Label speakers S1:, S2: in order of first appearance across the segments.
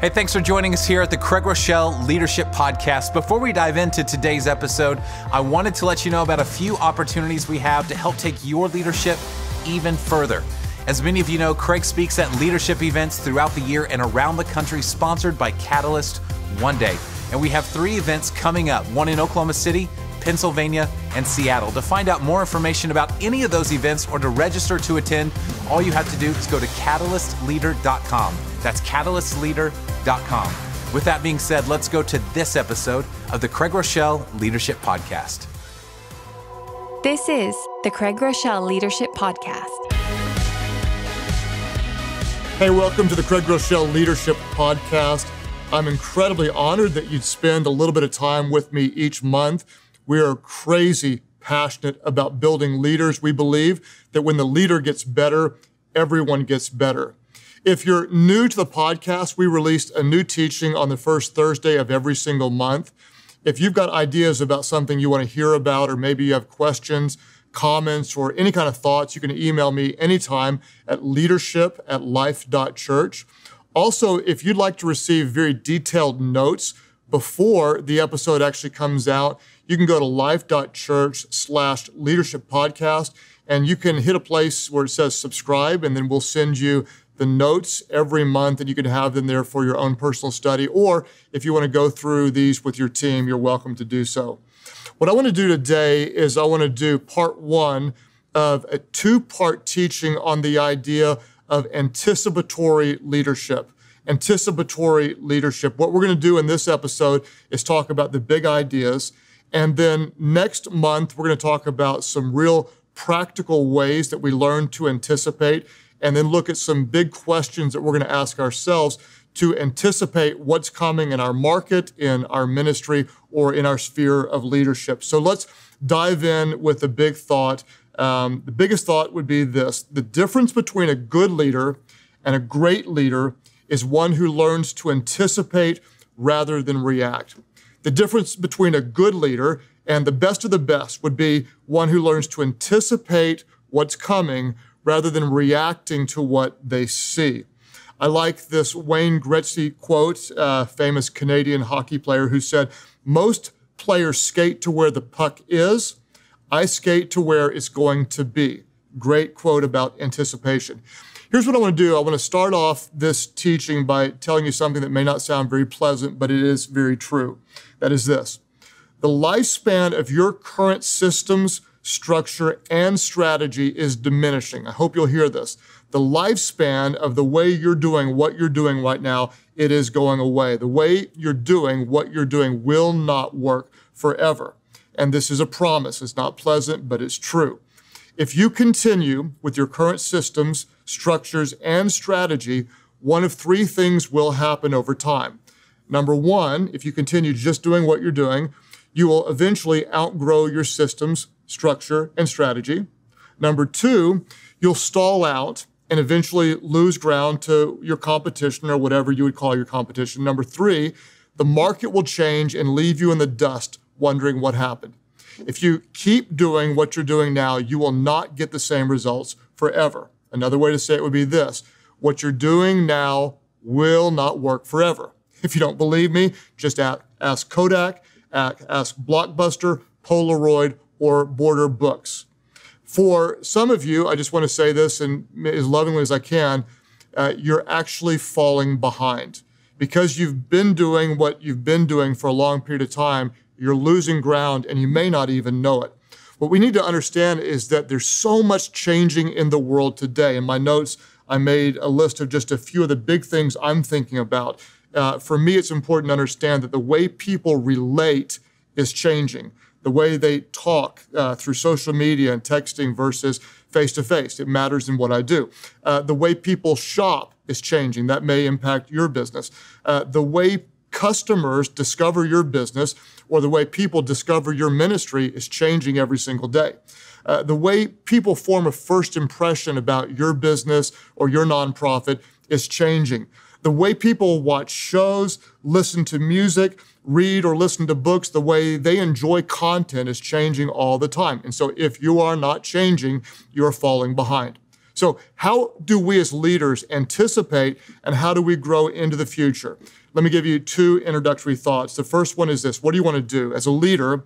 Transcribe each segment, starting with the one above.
S1: Hey, thanks for joining us here at the Groeschel Leadership Podcast. Before we dive into today's episode, I wanted to let you know about a few opportunities we have to help take your leadership even further. As many of you know, Craig speaks at leadership events throughout the year and around the country, sponsored by Catalyst One Day. And we have 3 events coming up, one in Oklahoma City, Pennsylvania, and Seattle. To find out more information about any of those events or to register to attend, all you have to do is go to catalystleader.com. That's catalystleader.com. With that being said, let's go to this episode of the Groeschel Leadership Podcast.
S2: This is the Groeschel Leadership Podcast.
S3: Hey, welcome to the Groeschel Leadership Podcast. I'm incredibly honored that you'd spend a little bit of time with me each month. We are crazy passionate about building leaders. We believe that when the leader gets better, everyone gets better. If you're new to the podcast, we released a new teaching on the first Thursday of every single month. If you've got ideas about something you want to hear about, or maybe you have questions, comments, or any kind of thoughts, you can email me anytime at leadership@Life.Church. Also, if you'd like to receive very detailed notes before the episode actually comes out, you can go to Life.Church/leadership podcast, and you can hit a place where it says subscribe, and then we'll send you the notes every month, and you can have them there for your own personal study. Or if you want to go through these with your team, you're welcome to do so. What I want to do today is I want to do part 1 of a 2-part teaching on the idea of anticipatory leadership. Anticipatory leadership. What we're going to do in this episode is talk about the big ideas. And then next month, we're going to talk about some real practical ways that we learn to anticipate, and then look at some big questions that we're going to ask ourselves to anticipate what's coming in our market, in our ministry, or in our sphere of leadership. So let's dive in with a big thought. The biggest thought would be this: the difference between a good leader and a great leader is one who learns to anticipate rather than react. The difference between a good leader and the best of the best would be one who learns to anticipate what's coming rather than reacting to what they see. I like this Wayne Gretzky quote, famous Canadian hockey player, who said, "Most players skate to where the puck is. I skate to where it's going to be." Great quote about anticipation. Here's what I want to do. I want to start off this teaching by telling you something that may not sound very pleasant, but it is very true. That is this: the lifespan of your current systems, structure, and strategy is diminishing. I hope you'll hear this. The lifespan of the way you're doing what you're doing right now, it is going away. The way you're doing what you're doing will not work forever. And this is a promise. It's not pleasant, but it's true. If you continue with your current systems, structures, and strategy, one of 3 things will happen over time. Number 1, if you continue just doing what you're doing, you will eventually outgrow your systems, structure, and strategy. Number 2, you'll stall out and eventually lose ground to your competition, or whatever you would call your competition. Number 3, the market will change and leave you in the dust wondering what happened. If you keep doing what you're doing now, you will not get the same results forever. Another way to say it would be this: what you're doing now will not work forever. If you don't believe me, just ask Kodak, ask Blockbuster, Polaroid, or Border Books. For some of you, I just want to say this, and as lovingly as I can, you're actually falling behind. Because you've been doing what you've been doing for a long period of time, you're losing ground, and you may not even know it. What we need to understand is that there's so much changing in the world today. In my notes, I made a list of just a few of the big things I'm thinking about. For me, it's important to understand that the way people relate is changing. The way they talk through social media and texting versus face-to-face, it matters in what I do. The way people shop is changing. That may impact your business. The way customers discover your business, or the way people discover your ministry, is changing every single day. The way people form a first impression about your business or your nonprofit is changing. The way people watch shows, listen to music, read or listen to books, the way they enjoy content is changing all the time. And so if you are not changing, you're falling behind. So how do we as leaders anticipate and how do we grow into the future? Let me give you two introductory thoughts. The first one is this: what do you want to do? As a leader,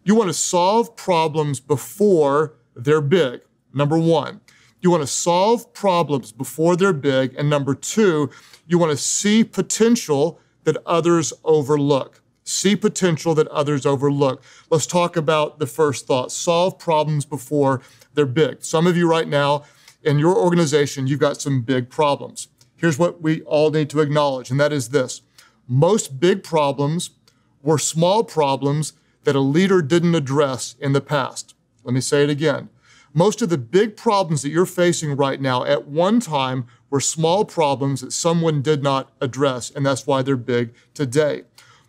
S3: you want to solve problems before they're big, number one. You want to solve problems before they're big. And number two, you want to see potential that others overlook. See potential that others overlook. Let's talk about the first thought: solve problems before they're big. Some of you right now in your organization, you've got some big problems. Here's what we all need to acknowledge, and that is this: most big problems were small problems that a leader didn't address in the past. Let me say it again. Most of the big problems that you're facing right now at one time were small problems that someone did not address, and that's why they're big today.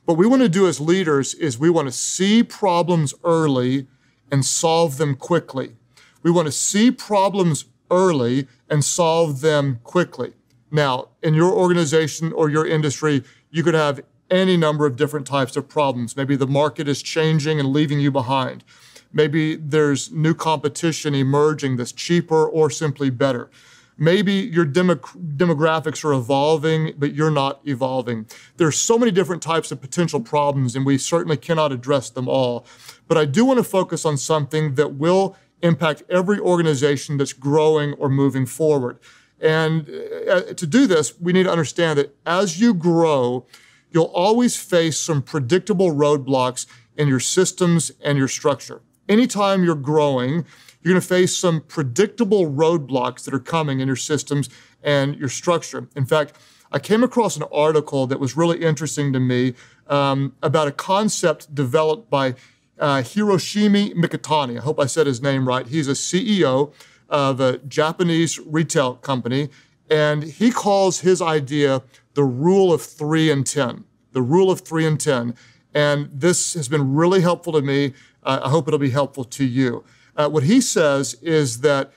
S3: What we want to do as leaders is we want to see problems early and solve them quickly. We want to see problems early and solve them quickly. Now, in your organization or your industry, you could have any number of different types of problems. Maybe the market is changing and leaving you behind. Maybe there's new competition emerging that's cheaper or simply better. Maybe your demographics are evolving, but you're not evolving. There's so many different types of potential problems, and we certainly cannot address them all. But I do want to focus on something that will impact every organization that's growing or moving forward. And to do this, we need to understand that as you grow, you'll always face some predictable roadblocks in your systems and your structure. Anytime you're growing, you're going to face some predictable roadblocks that are coming in your systems and your structure. In fact, I came across an article that was really interesting to me about a concept developed by Hiroshima Mikitani. I hope I said his name right. He's a CEO of a Japanese retail company, and he calls his idea the rule of 3 and 10. The rule of 3 and 10. And this has been really helpful to me. I hope it'll be helpful to you. What he says is that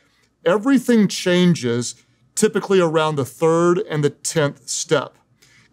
S3: everything changes typically around the 3rd and the 10th step.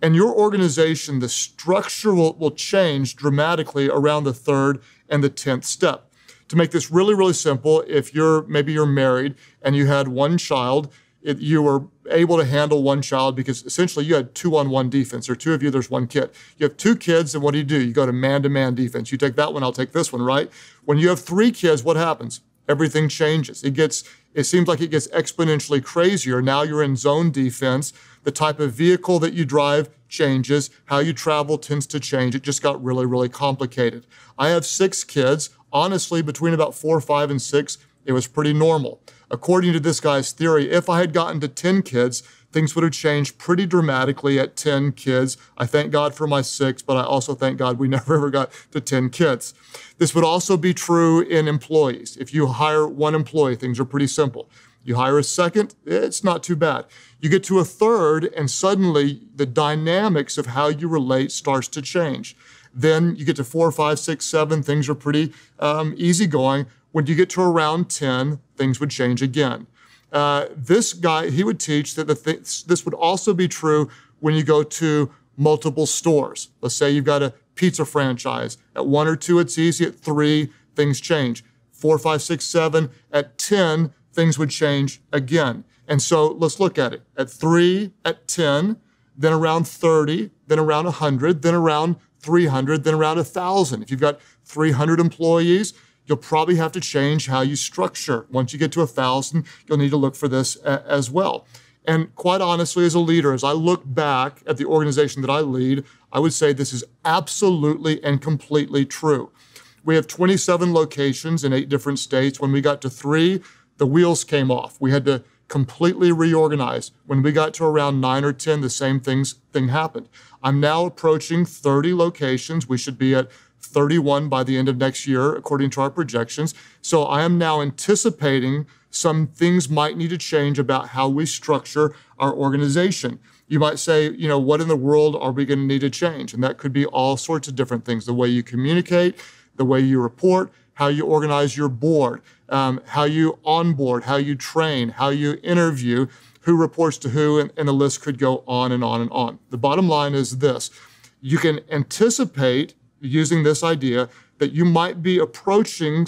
S3: And your organization, the structure will change dramatically around the 3rd and the 10th step. To make this really, really simple, if maybe you're married and you had one child, you were able to handle one child because essentially you had 2-on-1 defense, or two of you, there's one kid. You have 2 kids, and what do? You go to man-to-man defense. You take that one, I'll take this one, right? When you have 3 kids, what happens? Everything changes. It seems like it gets exponentially crazier. Now you're in zone defense. The type of vehicle that you drive changes. How you travel tends to change. It just got really, really complicated. I have 6 kids. Honestly, between about 4, 5, and 6, it was pretty normal. According to this guy's theory, if I had gotten to 10 kids, things would have changed pretty dramatically at 10 kids. I thank God for my 6, but I also thank God we never ever got to 10 kids. This would also be true in employees. If you hire 1 employee, things are pretty simple. You hire a 2nd, it's not too bad. You get to a 3rd, and suddenly the dynamics of how you relate starts to change. Then you get to 4, 5, 6, 7, things are pretty easygoing. When you get to around 10, things would change again. This guy, he would teach that this would also be true when you go to multiple stores. Let's say you've got a pizza franchise. At 1 or 2, it's easy. At 3, things change. 4, 5, 6, 7. At 10, things would change again. And so let's look at it. At 3, at 10, then around 30, then around 100, then around 300, then around 1,000. If you've got 300 employees, you'll probably have to change how you structure. Once you get to 1,000, you'll need to look for this as well. And quite honestly, as a leader, as I look back at the organization that I lead, I would say this is absolutely and completely true. We have 27 locations in 8 different states. When we got to 3, the wheels came off. We had to completely reorganize. When we got to around 9 or 10, the same thing happened. I'm now approaching 30 locations. We should be at 31 by the end of next year, according to our projections. So I am now anticipating some things might need to change about how we structure our organization. You might say, what in the world are we going to need to change? And that could be all sorts of different things. The way you communicate, the way you report, how you organize your board, how you onboard, how you train, how you interview, who reports to who, and the list could go on and on and on. The bottom line is this: you can anticipate, using this idea, that you might be approaching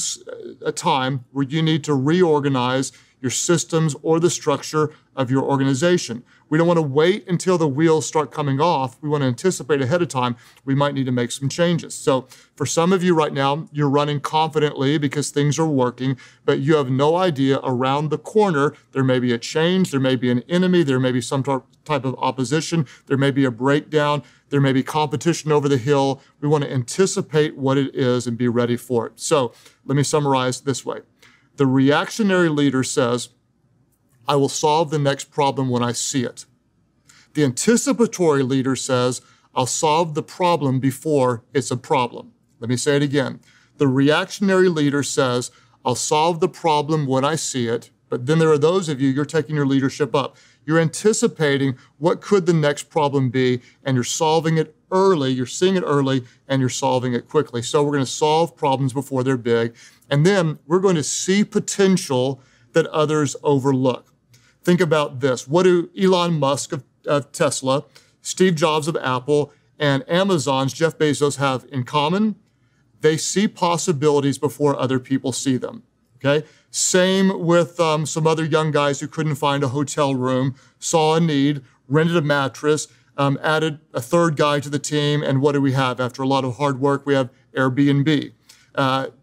S3: a time where you need to reorganize your systems, or the structure of your organization. We don't want to wait until the wheels start coming off. We want to anticipate ahead of time. We might need to make some changes. So for some of you right now, you're running confidently because things are working, but you have no idea around the corner, there may be a change, there may be an enemy, there may be some type of opposition, there may be a breakdown, there may be competition over the hill. We want to anticipate what it is and be ready for it. So let me summarize this way. The reactionary leader says, I will solve the next problem when I see it. The anticipatory leader says, I'll solve the problem before it's a problem. Let me say it again. The reactionary leader says, I'll solve the problem when I see it. But then there are those of you, you're taking your leadership up. You're anticipating what could the next problem be, and you're solving it early, you're seeing it early, and you're solving it quickly. So we're going to solve problems before they're big. And then we're going to see potential that others overlook. Think about this. What do Elon Musk of Tesla, Steve Jobs of Apple, and Amazon's Jeff Bezos have in common? They see possibilities before other people see them. Okay? Same with some other young guys who couldn't find a hotel room, saw a need, rented a mattress, added a third guy to the team, and what do we have? After a lot of hard work, we have Airbnb.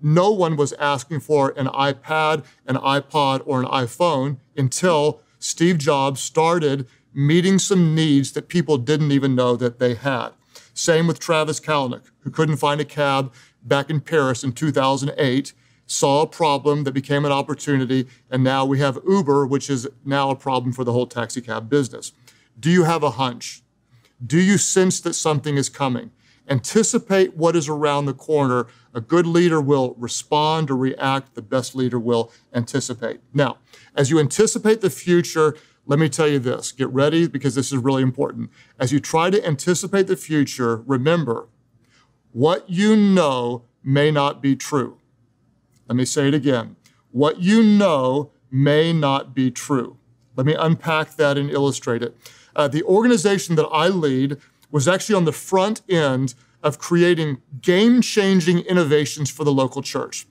S3: No one was asking for an iPad, an iPod, or an iPhone until Steve Jobs started meeting some needs that people didn't even know that they had. Same with Travis Kalanick, who couldn't find a cab back in Paris in 2008, saw a problem that became an opportunity, and now we have Uber, which is now a problem for the whole taxi cab business. Do you have a hunch? Do you sense that something is coming? Anticipate what is around the corner. A good leader will respond or react. The best leader will anticipate. Now, as you anticipate the future, let me tell you this. Get ready, because this is really important. As you try to anticipate the future, remember, what you know may not be true. Let me say it again. What you know may not be true. Let me unpack that and illustrate it. The organization that I lead was actually on the front end of creating game-changing innovations for the local church.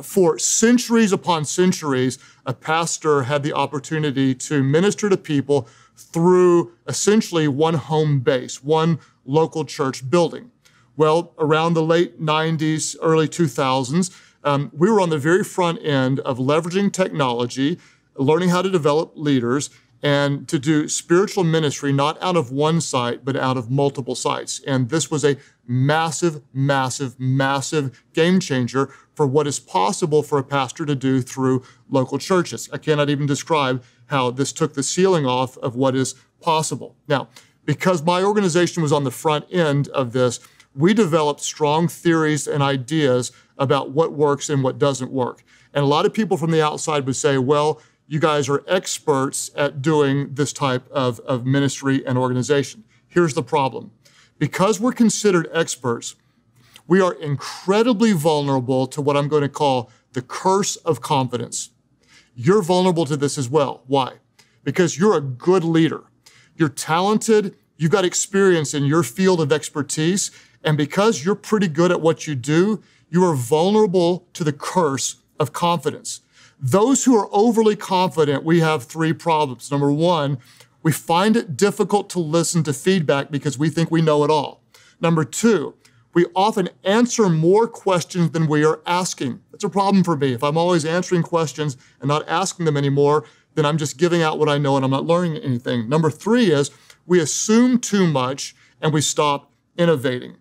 S3: For centuries upon centuries, a pastor had the opportunity to minister to people through essentially one home base, one local church building. Well, around the late 90s, early 2000s, we were on the very front end of leveraging technology, learning how to develop leaders, and to do spiritual ministry, not out of one site, but out of multiple sites. And this was a massive, massive, massive game changer for what is possible for a pastor to do through local churches. I cannot even describe how this took the ceiling off of what is possible. Now, because my organization was on the front end of this, we developed strong theories and ideas about what works and what doesn't work. And a lot of people from the outside would say, well, you guys are experts at doing this type of ministry and organization. Here's the problem. Because we're considered experts, we are incredibly vulnerable to what I'm going to call the curse of confidence. You're vulnerable to this as well. Why? Because you're a good leader. You're talented. You've got experience in your field of expertise. And because you're pretty good at what you do, you are vulnerable to the curse of confidence. Those who are overly confident, we have three problems. Number one, we find it difficult to listen to feedback because we think we know it all. Number two, we often answer more questions than we are asking. That's a problem for me. If I'm always answering questions and not asking them anymore, then I'm just giving out what I know and I'm not learning anything. Number three is we assume too much and we stop innovating.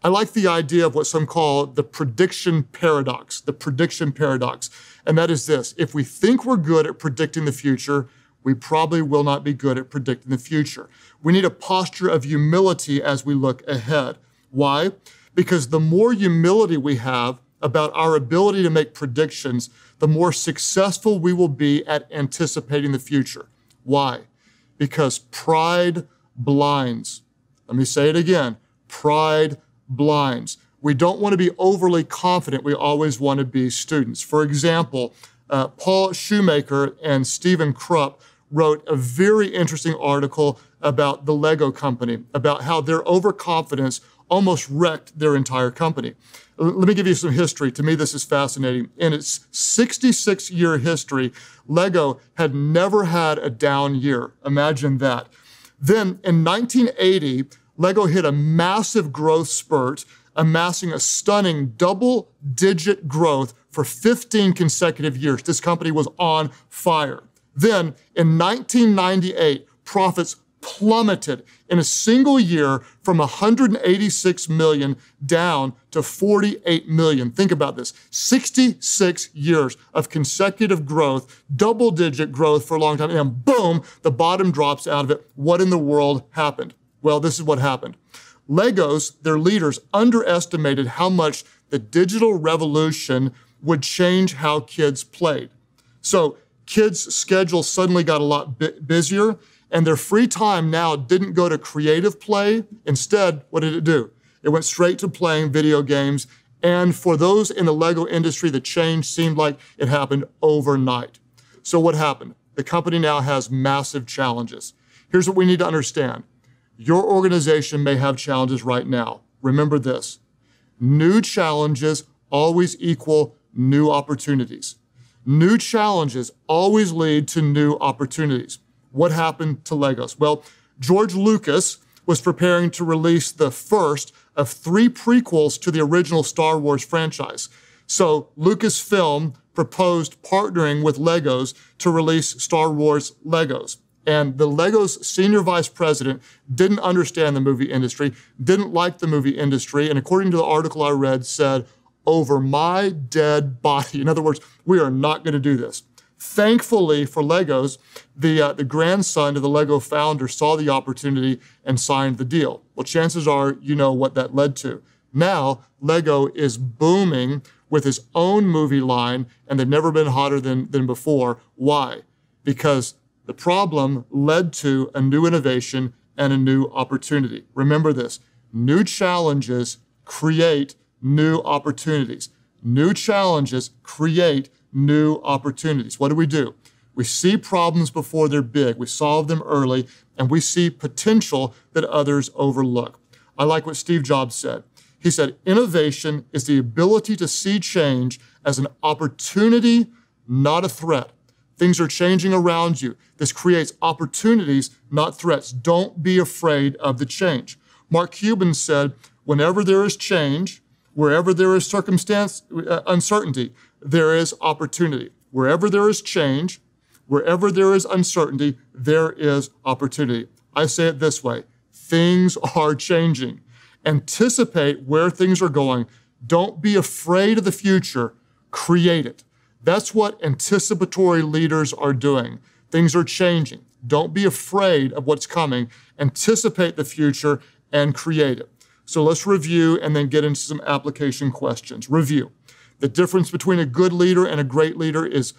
S3: I like the idea of what some call the prediction paradox, and that is this. If we think we're good at predicting the future, we probably will not be good at predicting the future. We need a posture of humility as we look ahead. Why? Because the more humility we have about our ability to make predictions, the more successful we will be at anticipating the future. Why? Because pride blinds. Let me say it again. Pride blinds. We don't want to be overly confident. We always want to be students. For example, Paul Shoemaker and Stephen Krupp wrote a very interesting article about the Lego company, about how their overconfidence almost wrecked their entire company. Let me give you some history. To me, this is fascinating. In its 66-year history, Lego had never had a down year. Imagine that. Then in 1980, Lego hit a massive growth spurt, amassing a stunning double-digit growth for 15 consecutive years. This company was on fire. Then in 1998, profits plummeted in a single year from 186 million down to 48 million. Think about this. 66 years of consecutive growth, double-digit growth for a long time, and then boom, the bottom drops out of it. What in the world happened? Well, this is what happened. Legos, their leaders, underestimated how much the digital revolution would change how kids played. So kids' schedules suddenly got a lot busier, and their free time now didn't go to creative play. Instead, what did it do? It went straight to playing video games. And for those in the Lego industry, the change seemed like it happened overnight. So what happened? The company now has massive challenges. Here's what we need to understand. Your organization may have challenges right now. Remember this. New challenges always equal new opportunities. New challenges always lead to new opportunities. What happened to Legos? Well, George Lucas was preparing to release the first of 3 prequels to the original Star Wars franchise. So Lucasfilm proposed partnering with Legos to release Star Wars Legos. And the Legos senior vice president didn't understand the movie industry, didn't like the movie industry, and according to the article I read, said, "Over my dead body." In other words, we are not going to do this. Thankfully for Legos, the grandson of the Lego founder saw the opportunity and signed the deal. Well, chances are you know what that led to. Now, Lego is booming with his own movie line, and they've never been hotter than before. Why? Because the problem led to a new innovation and a new opportunity. Remember this, new challenges create new opportunities. New challenges create new opportunities. What do? We see problems before they're big. We solve them early, and we see potential that others overlook. I like what Steve Jobs said. He said, innovation is the ability to see change as an opportunity, not a threat. Things are changing around you. This creates opportunities, not threats. Don't be afraid of the change. Mark Cuban said, whenever there is change, wherever there is uncertainty, there is opportunity. Wherever there is change, wherever there is uncertainty, there is opportunity. I say it this way, things are changing. Anticipate where things are going. Don't be afraid of the future, create it. That's what anticipatory leaders are doing. Things are changing. Don't be afraid of what's coming. Anticipate the future and create it. So let's review and then get into some application questions. Review. The difference between a good leader and a great leader is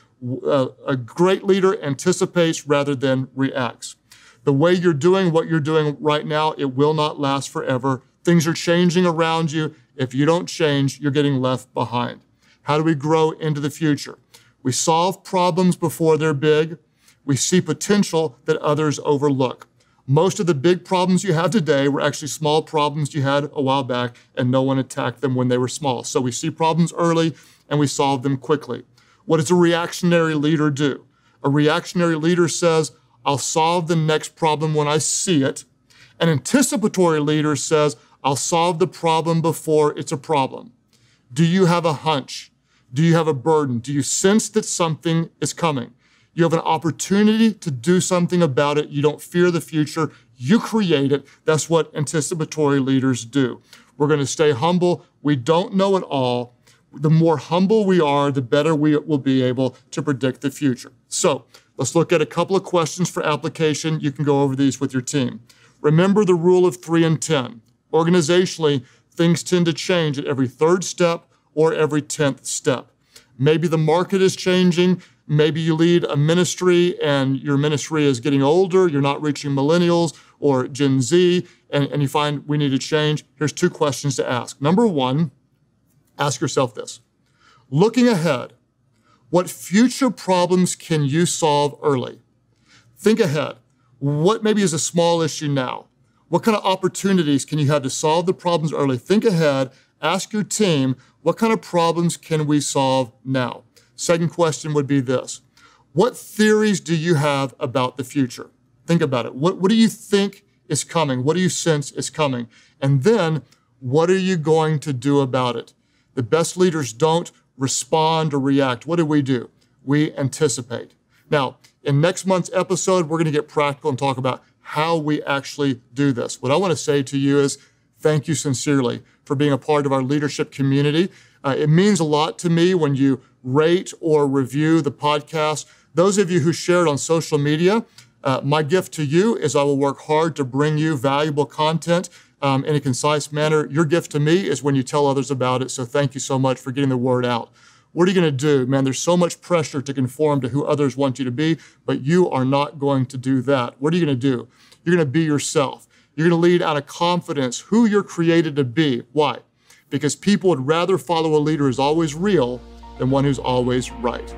S3: a great leader anticipates rather than reacts. The way you're doing what you're doing right now, it will not last forever. Things are changing around you. If you don't change, you're getting left behind. How do we grow into the future? We solve problems before they're big. We see potential that others overlook. Most of the big problems you have today were actually small problems you had a while back, and no one attacked them when they were small. So we see problems early, and we solve them quickly. What does a reactionary leader do? A reactionary leader says, I'll solve the next problem when I see it. An anticipatory leader says, I'll solve the problem before it's a problem. Do you have a hunch? Do you have a burden? Do you sense that something is coming? You have an opportunity to do something about it. You don't fear the future. You create it. That's what anticipatory leaders do. We're going to stay humble. We don't know it all. The more humble we are, the better we will be able to predict the future. So let's look at a couple of questions for application. You can go over these with your team. Remember the rule of 3 and 10. Organizationally, things tend to change at every 3rd step or every 10th step. Maybe the market is changing. Maybe you lead a ministry and your ministry is getting older. You're not reaching millennials or Gen Z, and you find we need to change. Here's 2 questions to ask. Number 1, ask yourself this. Looking ahead, what future problems can you solve early? Think ahead. What maybe is a small issue now? What kind of opportunities can you have to solve the problems early? Think ahead. Ask your team, what kind of problems can we solve now? Second question would be this. What theories do you have about the future? Think about it. What do you think is coming? What do you sense is coming? And then, what are you going to do about it? The best leaders don't respond or react. What do? We anticipate. Now, in next month's episode, we're going to get practical and talk about how we actually do this. What I want to say to you is thank you sincerely for being a part of our leadership community. It means a lot to me when you rate or review the podcast. Those of you who share it on social media, my gift to you is I will work hard to bring you valuable content in a concise manner. Your gift to me is when you tell others about it. So thank you so much for getting the word out. What are you going to do? Man, there's so much pressure to conform to who others want you to be, but you are not going to do that. What are you going to do? You're going to be yourself. You're going to lead out of confidence who you're created to be. Why? Because people would rather follow a leader who's always real than one who's always right.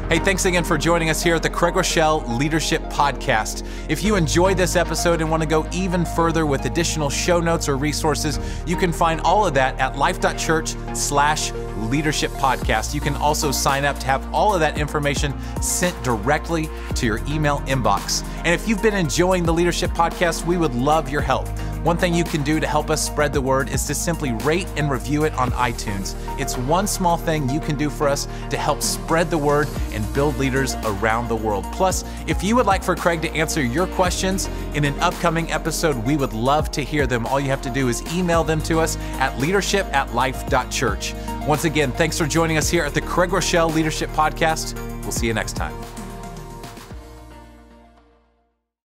S1: Hey, thanks again for joining us here at the Craig Groeschel Leadership Podcast. If you enjoyed this episode and want to go even further with additional show notes or resources, you can find all of that at Life.Church/Leadership Podcast. You can also sign up to have all of that information sent directly to your email inbox. And if you've been enjoying the Leadership Podcast, we would love your help. One thing you can do to help us spread the word is to simply rate and review it on iTunes. It's one small thing you can do for us to help spread the word and build leaders around the world. Plus, if you would like for Craig to answer your questions in an upcoming episode, we would love to hear them. All you have to do is email them to us at leadership@life.church. Once again, thanks for joining us here at the Craig Groeschel Leadership Podcast. We'll see you next time.